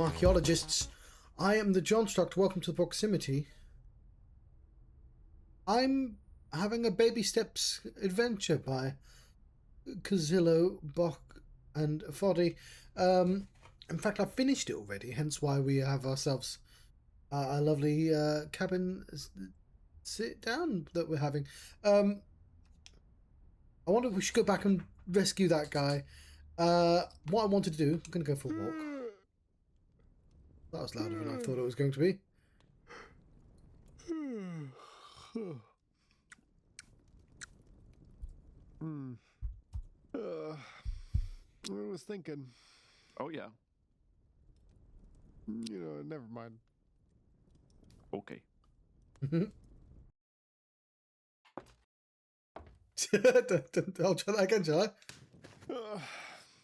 archaeologists. I am the Johnstruct. Welcome to the proximity. I'm having a baby steps adventure by Cazillo, Bach, and Foddy. In fact, I've finished it already, hence why we have ourselves a lovely cabin sit down that we're having. I wonder if we should go back and rescue that guy. What I wanted to do, I'm going to go for a walk. That was louder than I thought it was going to be. I was thinking. Oh, yeah. Never mind. Okay. I'll try that again, shall I?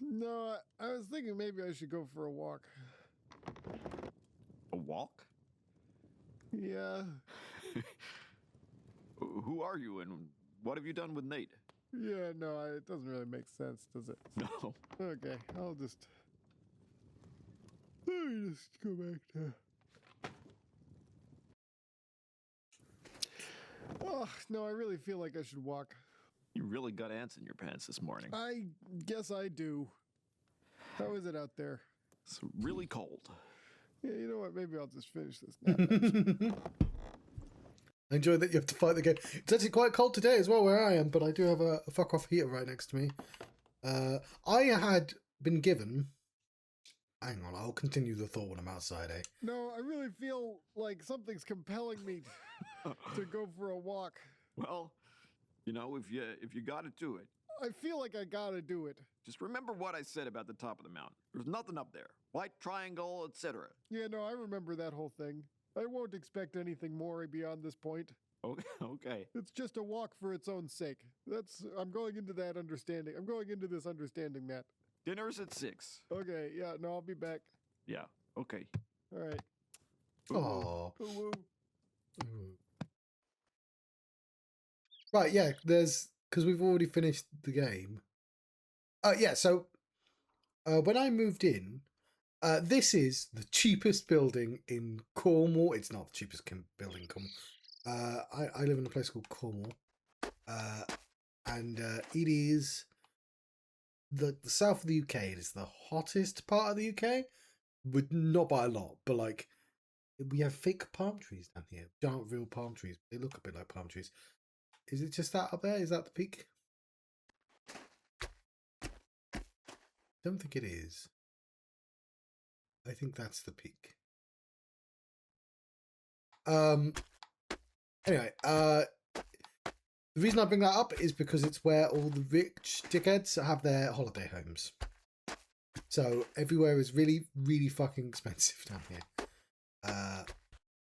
No, I was thinking maybe I should go for a walk. A walk? Yeah. Who are you and what have you done with Nate? Yeah, no, it doesn't really make sense, does it? No. Okay, let me just go back to... Oh, no, I really feel like I should walk. You really got ants in your pants this morning. I guess I do. How is it out there? It's really cold. Yeah, you know what? Maybe I'll just finish this now. I enjoy that you have to fight the game. It's actually quite cold today as well where I am, but I do have a fuck off heater right next to me. I had been given... Hang on, I'll continue the thought when I'm outside, eh? No, I really feel like something's compelling me to go for a walk. Well, if you got to do it. I feel like I gotta do it. Just remember what I said about the top of the mountain. There's nothing up there. White triangle, etc. Yeah, no, I remember that whole thing. I won't expect anything more beyond this point. Okay. It's just a walk for its own sake. I'm going into that understanding. I'm going into this understanding that. Dinner's at 6. Okay, yeah, no, I'll be back. Yeah, okay. All right. Oh. Ooh. Right, yeah, because we've already finished the game. Yeah, so when I moved in, this is the cheapest building in Cornwall. It's not the cheapest building in Cornwall. I live in a place called Cornwall. And it is the south of the UK. It is the hottest part of the UK, but not by a lot. But like, we have fake palm trees down here. Aren't real palm trees. They look a bit like palm trees. Is it just that up there? Is that the peak? Don't think it is. I think that's the peak. Anyway, the reason I bring that up is because it's where all the rich dickheads have their holiday homes. So everywhere is really, really fucking expensive down here.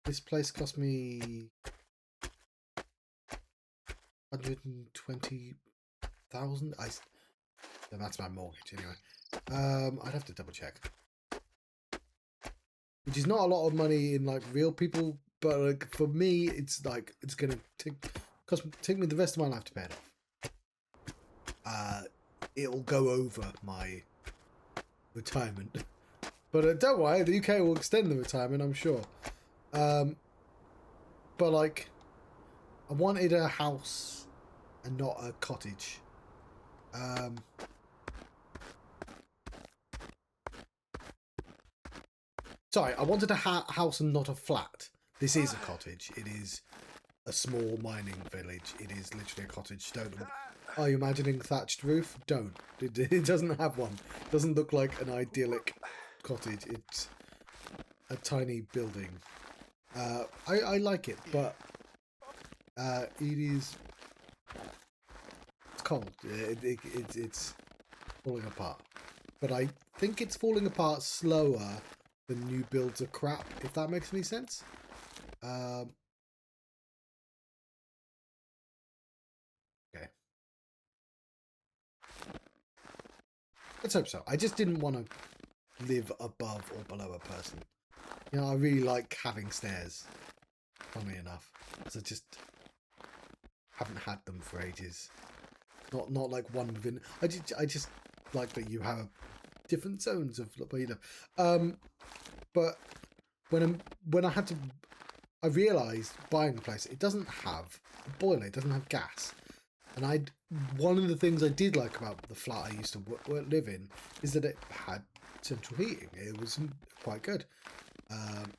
This place cost me 120,000. That's my mortgage anyway. I'd have to double check. Which is not a lot of money in like real people, but like for me, it's like it's gonna take me the rest of my life to pay it off. It'll go over my retirement, but don't worry, the UK will extend the retirement, I'm sure. But like, I wanted a house and not a cottage. Sorry, I wanted a house and not a flat. This is a cottage. It is a small mining village. It is literally a cottage. Are you imagining thatched roof? Don't. It doesn't have one. It doesn't look like an idyllic cottage. It's a tiny building. I like it, but it is... It's cold. It's falling apart. But I think it's falling apart slower than new builds are crap, if that makes any sense. Okay. Let's hope so. I just didn't want to live above or below a person. You know, I really like having stairs, funnily enough. Because I just haven't had them for ages. Not like one within... I just like that you have different zones of where you live. but when I had to, I realised buying the place, it doesn't have a boiler, it doesn't have gas. And one of the things I did like about the flat I used to live in is that it had central heating. It was quite good. And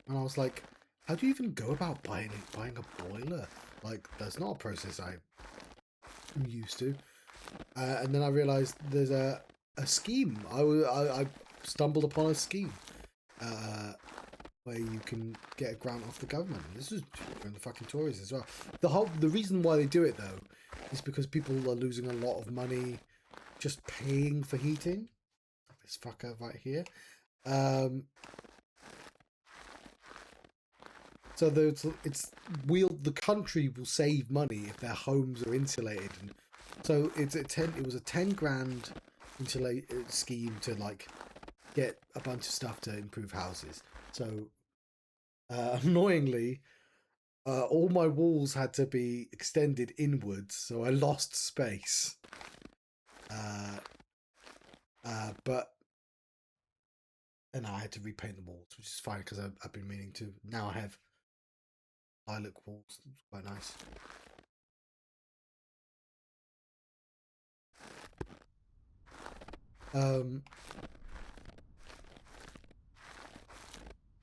I was like, how do you even go about buying a boiler? Like, that's not a process I'm used to. And then I realised there's a scheme. I stumbled upon a scheme where you can get a grant off the government. This is during the fucking Tories as well. The reason why they do it though is because people are losing a lot of money just paying for heating. This fucker right here. So the country will save money if their homes are insulated, and so it was a 10 grand insulated scheme to like get a bunch of stuff to improve houses. So annoyingly, all my walls had to be extended inwards, so I lost space. And I had to repaint the walls, which is fine because I've been meaning to. Now I have lilac walls. It's quite nice.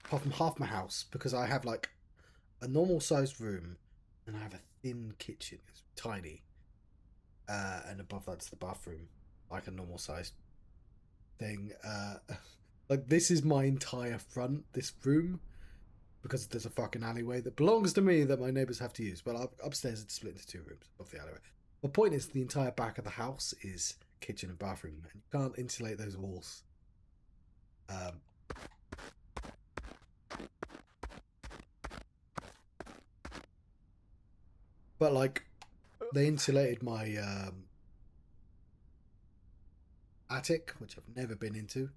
Apart from half my house, because I have like a normal sized room and I have a thin kitchen. It's tiny. And above that's the bathroom, like a normal sized thing. Like this is my entire front, this room, because there's a fucking alleyway that belongs to me that my neighbours have to use. But upstairs it's split into 2 rooms above the alleyway. The point is the entire back of the house is kitchen and bathroom, and you can't insulate those walls. But like they insulated my attic, which I've never been into,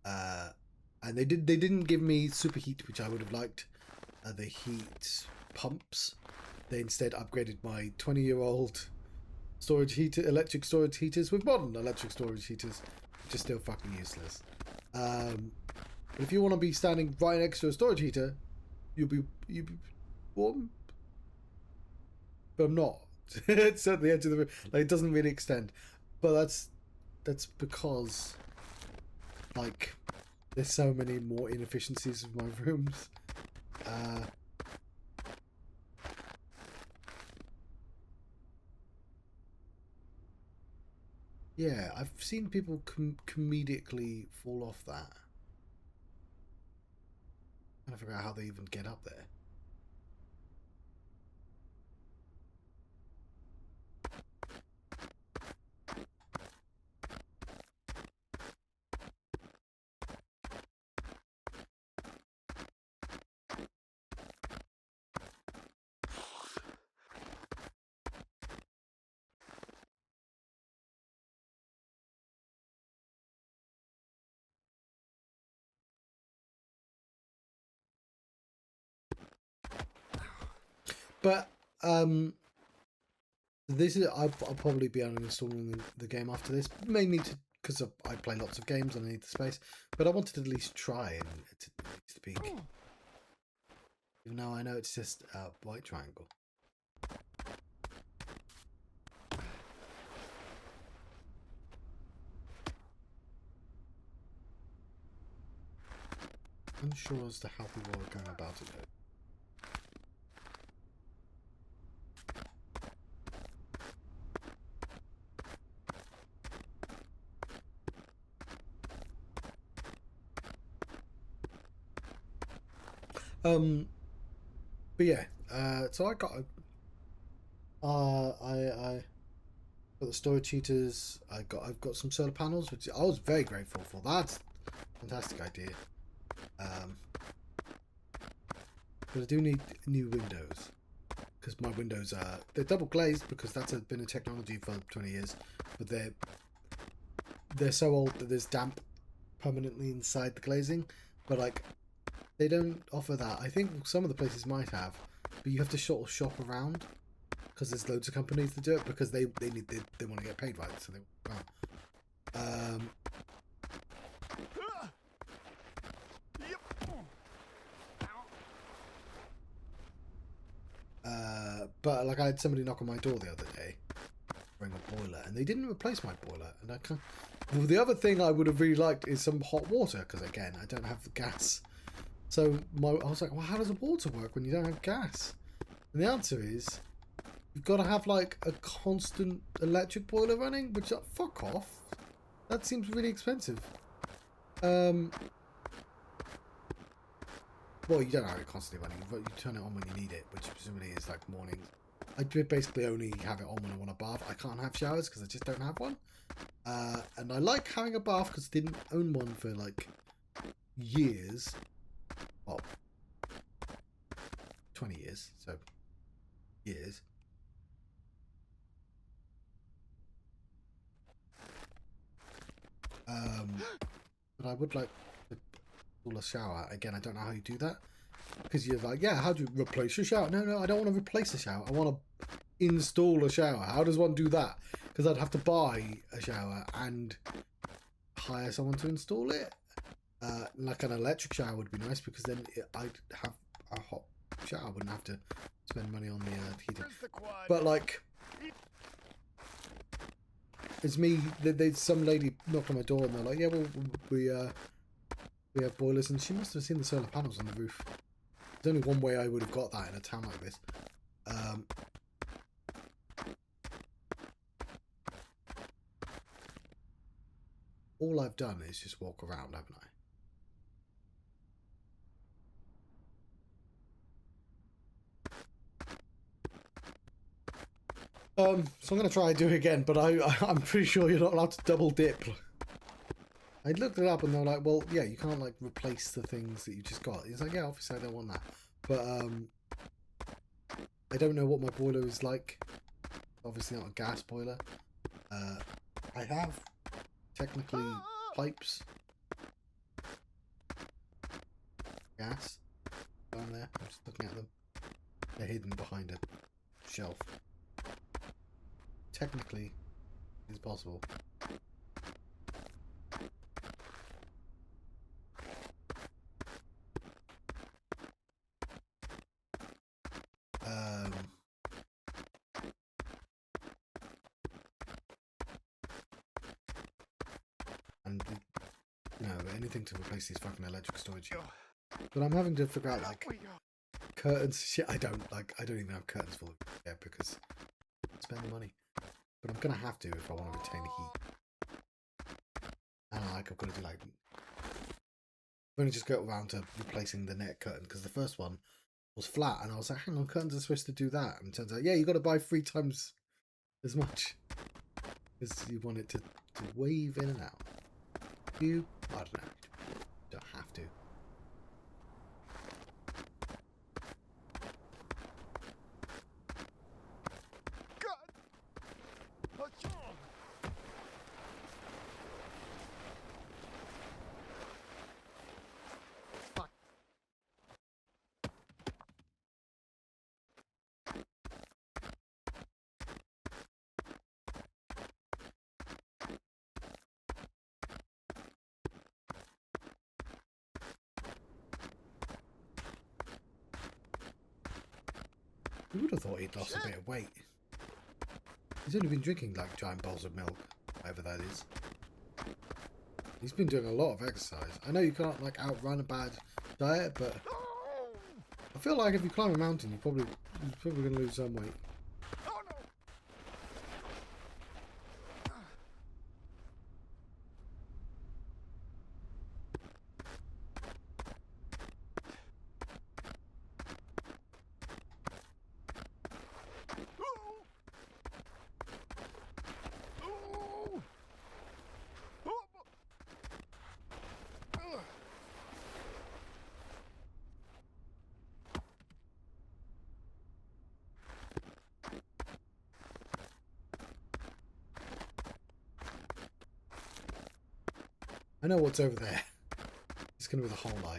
and they didn't give me superheat, which I would have liked. The heat pumps. They instead upgraded my 20-year-old electric storage heaters with modern electric storage heaters, which are still fucking useless. But if you want to be standing right next to a storage heater, you'll be warm. But I'm not. It's at the edge of the room. Like, it doesn't really extend. But that's because like there's so many more inefficiencies with my rooms. Yeah, I've seen people comedically fall off that. I'm trying to figure out how they even get up there. But this is I'll probably be uninstalling the game after this, mainly because I play lots of games and I need the space. But I wanted to at least try and speak, even though I know it's just a white triangle. Unsure as to how people are going about it though. But yeah, so I got I got the storage heaters. I've got some solar panels, which I was very grateful for. That's a fantastic idea. But I do need new windows because my windows they're double glazed because that's been a technology for 20 years, but they're so old that there's damp permanently inside the glazing. But like they don't offer that. I think some of the places might have, but you have to sort of shop around because there's loads of companies that do it because they want to get paid right, so they But like I had somebody knock on my door the other day, bring a boiler, and they didn't replace my boiler. And I can't. Well, the other thing I would have really liked is some hot water, because again, I don't have the gas. So I was like, well, how does the water work when you don't have gas? And the answer is, you've got to have like a constant electric boiler running, which fuck off. That seems really expensive. Well, you don't have it constantly running. You turn it on when you need it, which presumably is like mornings. I basically only have it on when I want a bath. I can't have showers because I just don't have one. And I like having a bath because I didn't own one for like years. Well, 20 years, so years. But I would like to install a shower. Again, I don't know how you do that. Because you're like, yeah, how do you replace your shower? No, I don't want to replace a shower. I want to install a shower. How does one do that? Because I'd have to buy a shower and hire someone to install it. Like an electric shower would be nice, because then I'd have a hot shower. I wouldn't have to spend money on the heating. But like, it's me. There's some lady knocked on my door and they're like, yeah, well, we have boilers, and she must have seen the solar panels on the roof. There's only one way I would have got that in a town like this. All I've done is just walk around, haven't I? So I'm going to try and do it again, but I'm pretty sure you're not allowed to double dip. I looked it up and they're like, well, yeah, you can't like replace the things that you just got. It's like, yeah, obviously I don't want that. But I don't know what my boiler is like. Obviously not a gas boiler. I have technically pipes. Gas down there. I'm just looking at them. They're hidden behind a shelf. Technically, it's possible. And you know, anything to replace these fucking electric storage. But I'm having to figure out like curtains. Shit, I don't even have curtains for yeah, because I spend the money. But I'm gonna have to if I want to retain heat. And like I've got to do like, I'm gonna just go around to replacing the net curtain, because the first one was flat, and I was like, hang on, curtains are supposed to do that, and it turns out, yeah, you got to buy 3 times as much, because you want it to wave in and out. I don't know. Don't have to. You would have thought he'd lost a bit of weight. He's only been drinking like giant bowls of milk, whatever that is. He's been doing a lot of exercise. I know you can't like outrun a bad diet, but I feel like if you climb a mountain, you're probably going to lose some weight. I know what's over there. It's going to be the hole I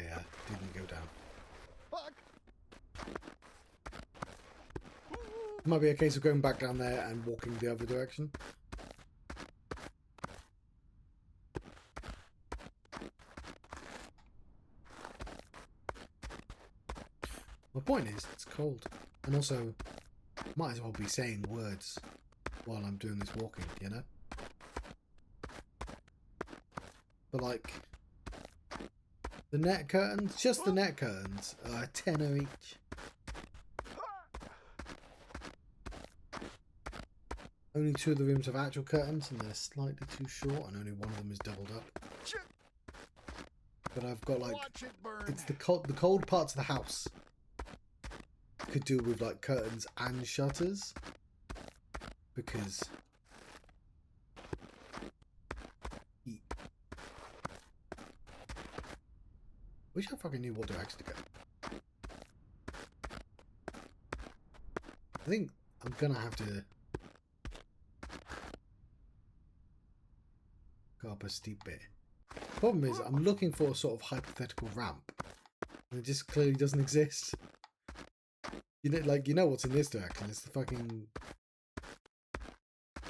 didn't go down. It might be a case of going back down there and walking the other direction. My point is, it's cold. And also, Might as well be saying words while I'm doing this walking, you know? But like, the net curtains, just the net curtains, are £10 each. Only 2 of the rooms have actual curtains and they're slightly too short and only one of them is doubled up. But I've got like, it's the cold parts of the house could do with like curtains and shutters, because wish I fucking knew what direction to go. I think I'm gonna have to go up a steep bit. Problem is, I'm looking for a sort of hypothetical ramp, and it just clearly doesn't exist. You know, like, you know what's in this direction? It's the fucking...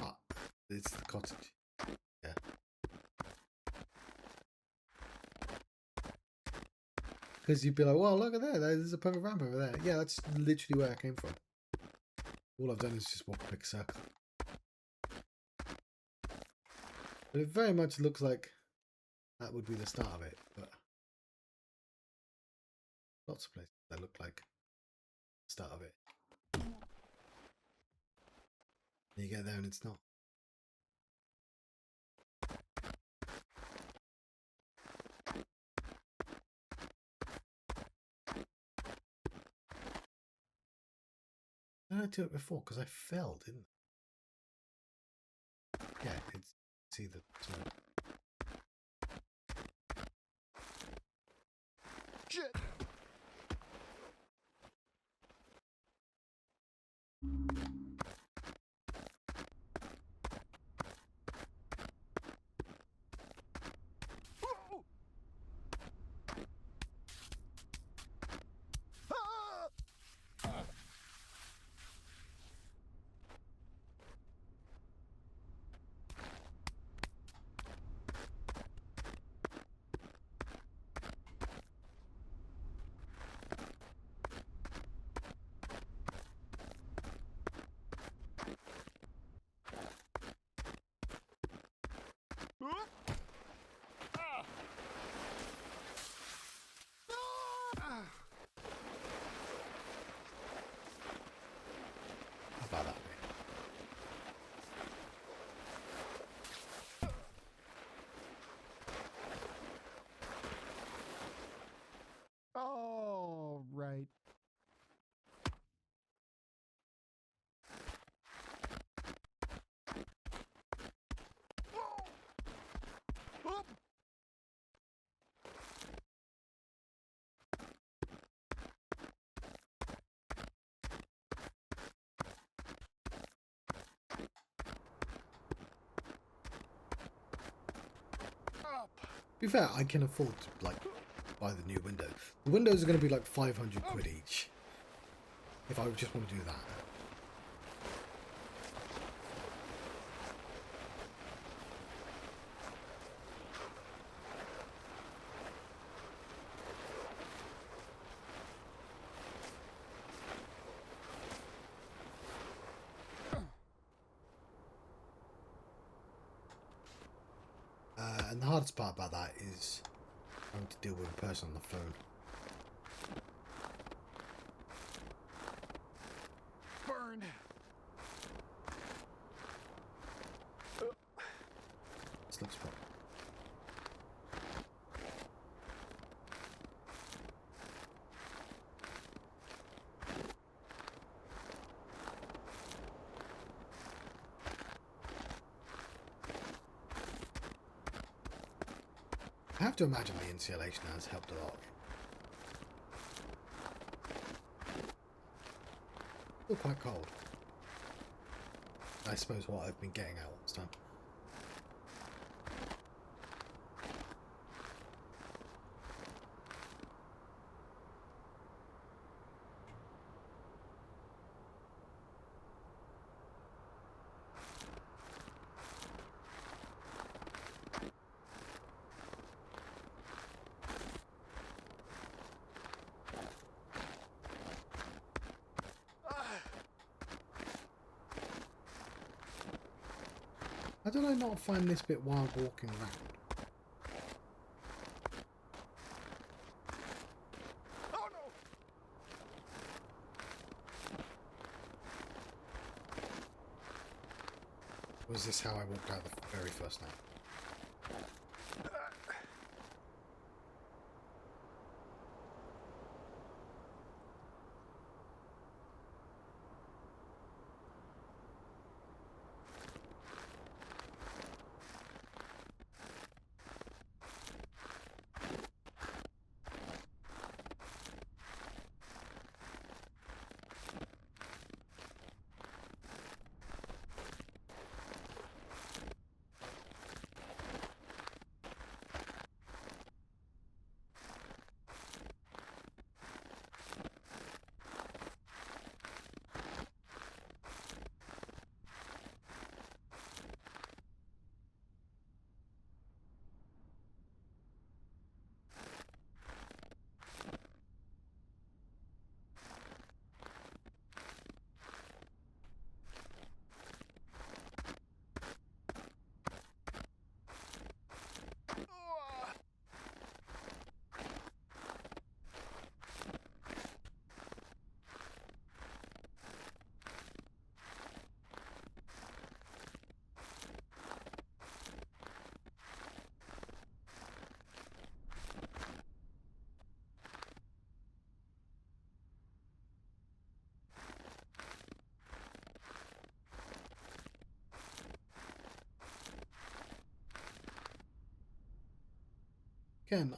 Ah, it's the cottage. Yeah. Because you'd be like, well, look at there. There's a perfect ramp over there. Yeah, that's literally where I came from. All I've done is just walk a big circle. But it very much looks like that would be the start of it. But lots of places that look like the start of it. And you get there and it's not. Did I do it before? Because I fell, didn't I? Yeah, it's either two. Shit! How about that way? All right. To be fair, I can afford to, like, buy the new window. The windows are going to be like 500 quid each. If I just want to do that. And the hardest part about that is having to deal with a person on the phone. Burn. This looks fun. I have to imagine the insulation has helped a lot. Still quite cold. I suppose what I've been getting at all this time. How did I not find this bit while walking around? Oh no! Was this how I walked out the very first night? Again,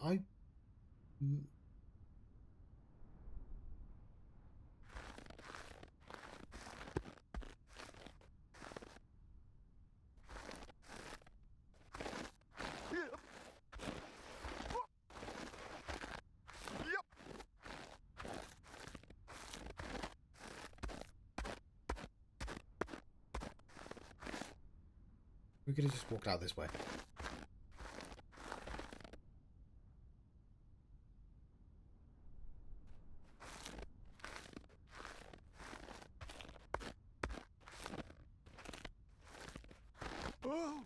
we could have just walked out this way. Oh!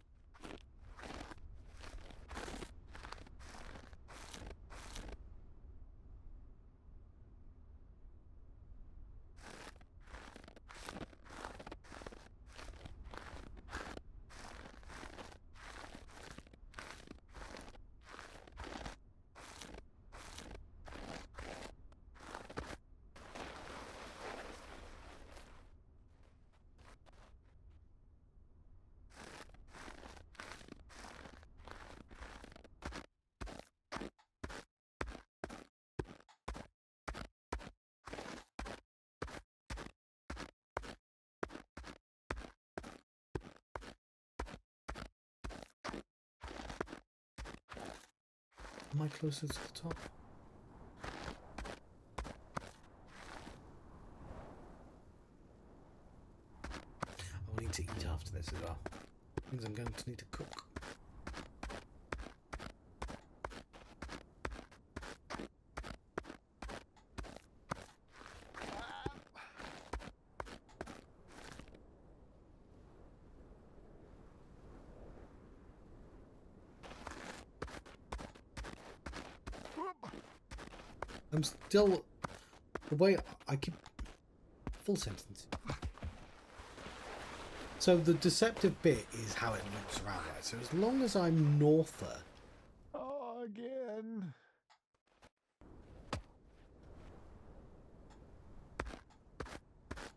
Am I closer to the top? I will need to eat after this as well. Means I'm going to need to cook. I'm still... The way I keep... Full sentence. So the deceptive bit is how it looks around, right? So as long as I'm norther... Oh, again.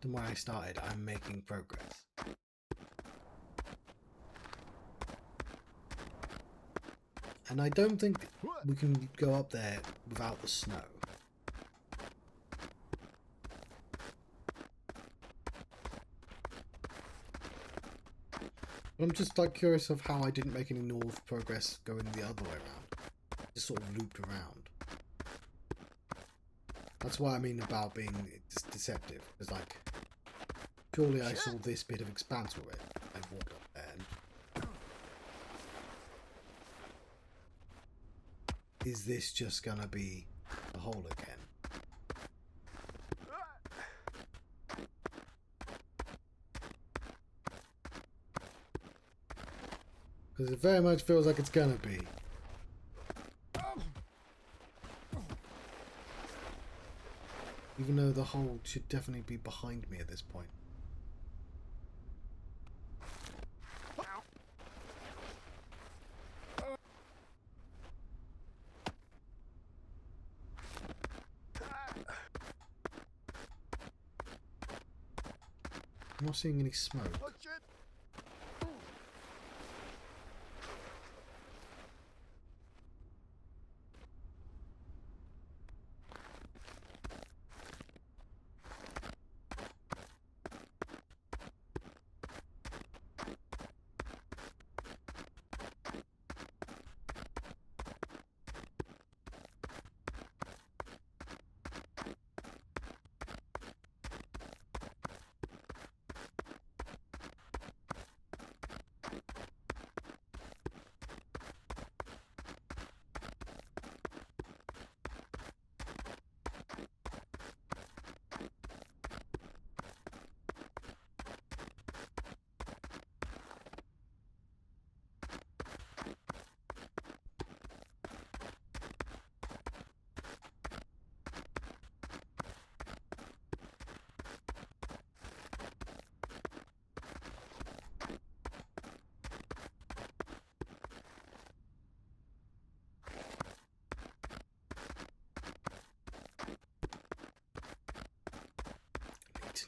than where I started, I'm making progress. And I don't think we can go up there without the snow. I'm just like curious of how I didn't make any north progress going the other way around. Just sort of looped around. That's what I mean about being deceptive. It's like, surely I saw this bit of expanse already. I walked up there and... Is this just gonna be a hole again? Because it very much feels like it's gonna be. Even though the hole should definitely be behind me at this point. I'm not seeing any smoke.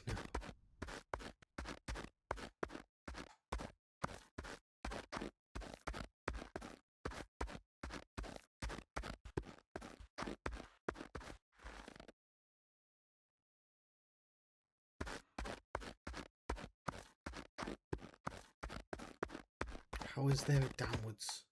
No. How is there a downwards?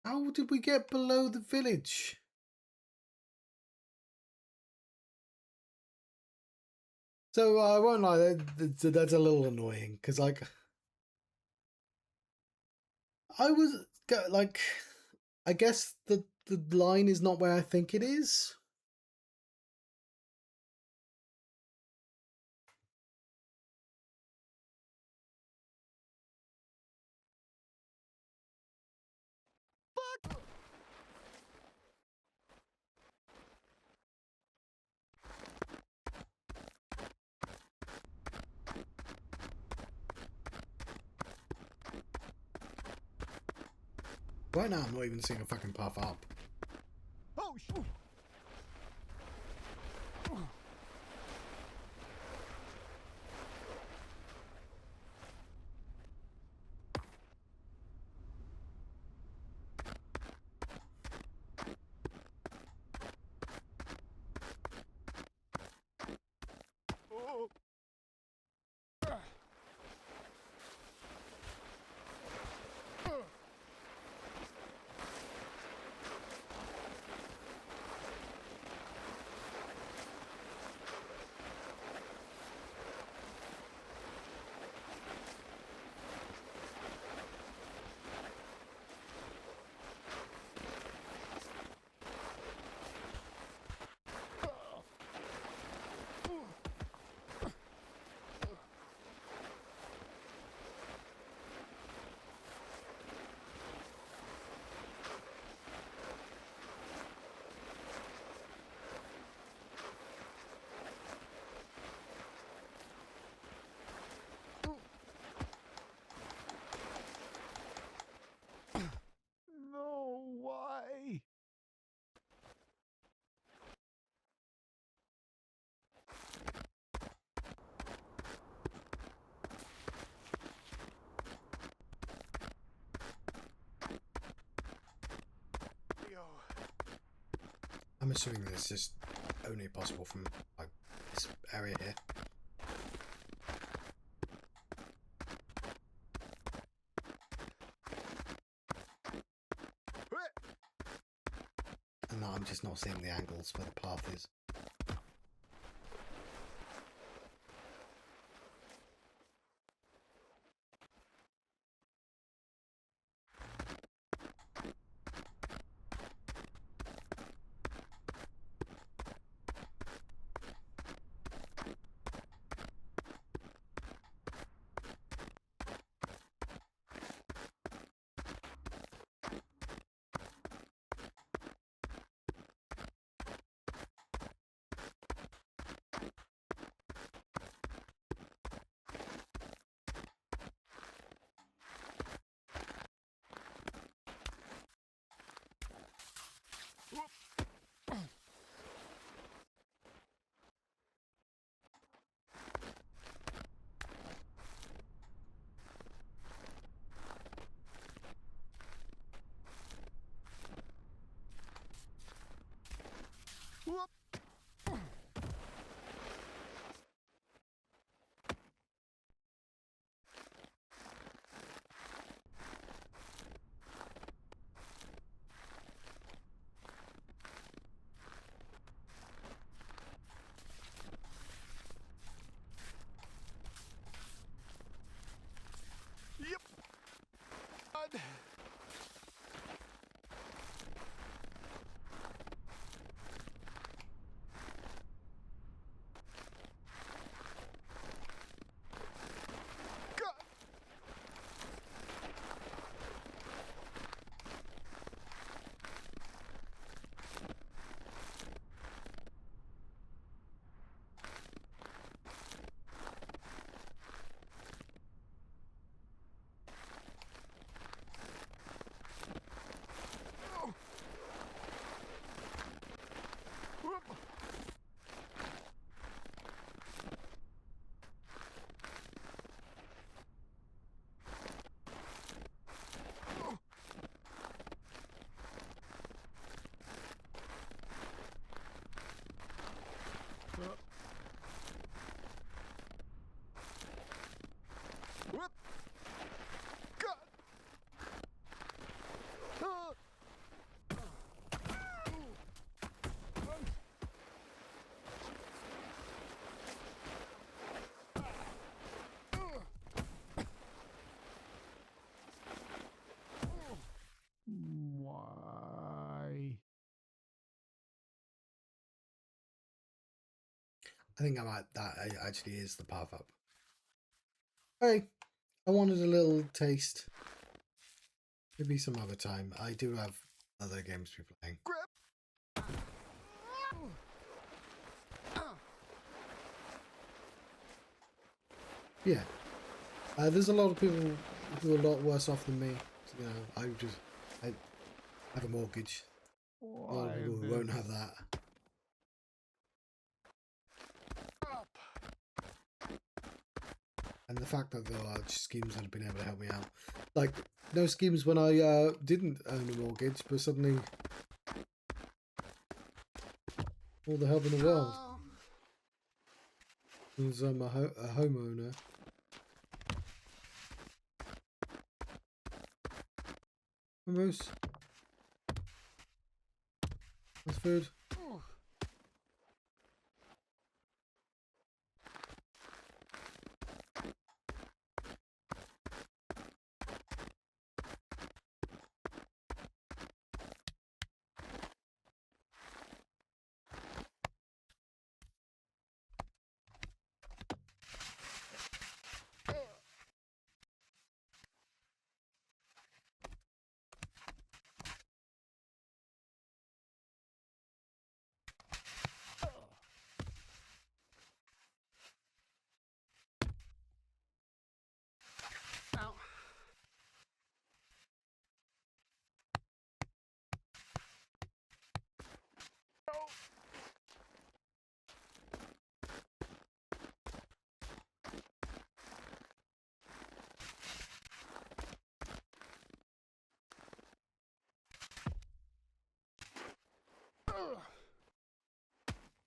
How did we get below the village? So I won't lie, that's a little annoying because like I was like, I guess the line is not where I think it is. Right now, I'm not even seeing a fucking path up. Oh, shoot. Oh. No, why? I'm assuming this is just only possible from like this area here. And now I'm just not seeing the angles where the path is. I think that actually is the path up. Hey, I wanted a little taste. Maybe some other time. I do have other games to be playing. Yeah. There's a lot of people who are a lot worse off than me. You know, I have a mortgage. A lot of people who won't have that. And the fact that there are schemes that have been able to help me out. Like, no schemes when I didn't own a mortgage, but suddenly all the help in the world. Because I'm a homeowner. Almost. That's food.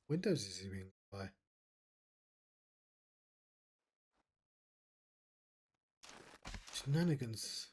Windows is zooming by. Shenanigans.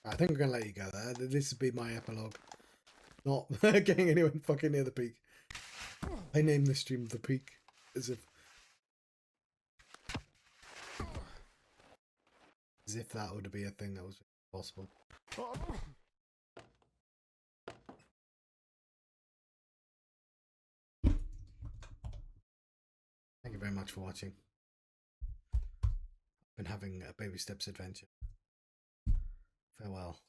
I think I'm gonna let you go there. This would be my epilogue. Not getting anyone fucking near the peak. I named this stream The Peak as if that would be a thing that was possible. Thank you very much for watching. I've been having a baby steps adventure. Farewell.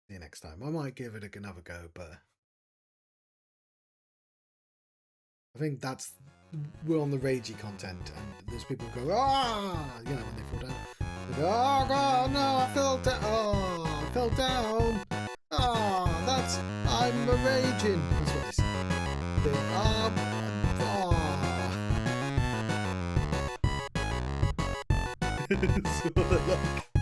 See you next time. I might give it another go, but I think we're on the ragey content, and there's people who go, ah, you know, when they fall down. They go, oh god, no, I fell down. Oh, I fell down. Oh, I'm raging. That's what they say. That's what I like.